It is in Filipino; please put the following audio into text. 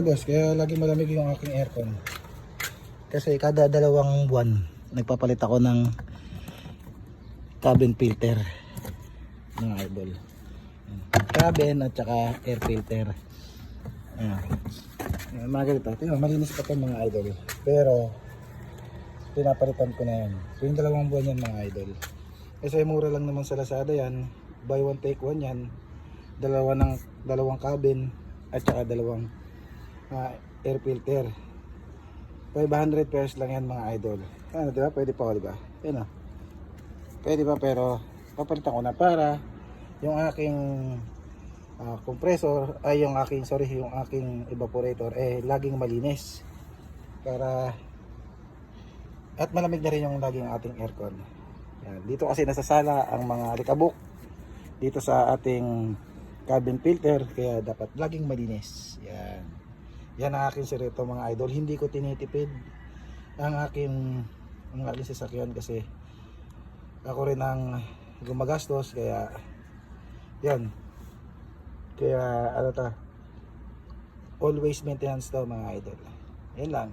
Boss, kaya lagi malamig yung aking aircon. Kasi kada 2 buwan nagpapalit ako ng cabin filter, mga idol. Cabin at saka air filter. Mga ganito. Tingnan, malinis pa ito mga idol. Pero pinapalitan ko na yan. Tuwing 2 buwan yan mga idol. Kasi mura lang naman sa Lazada yan. Buy one take one yan. Dalawang cabin at saka dalawang air filter. 500 pesos lang yan mga idol. Ano, diba? Pwede pa, diba? Yan o. Pwede pa, pero papalitan ko na para yung aking compressor ay yung aking evaporator laging malinis, para at malamig na rin yung laging ating aircon. Yan. Dito kasi nasasala ang mga alikabok dito sa ating cabin filter, kaya dapat laging malinis. Yan ang aking sekreto mga idol. Hindi ko tinitipid ang aking sasakyan kasi ako rin ang gumagastos, kaya yan. Kaya always maintenance to mga idol. Yan lang.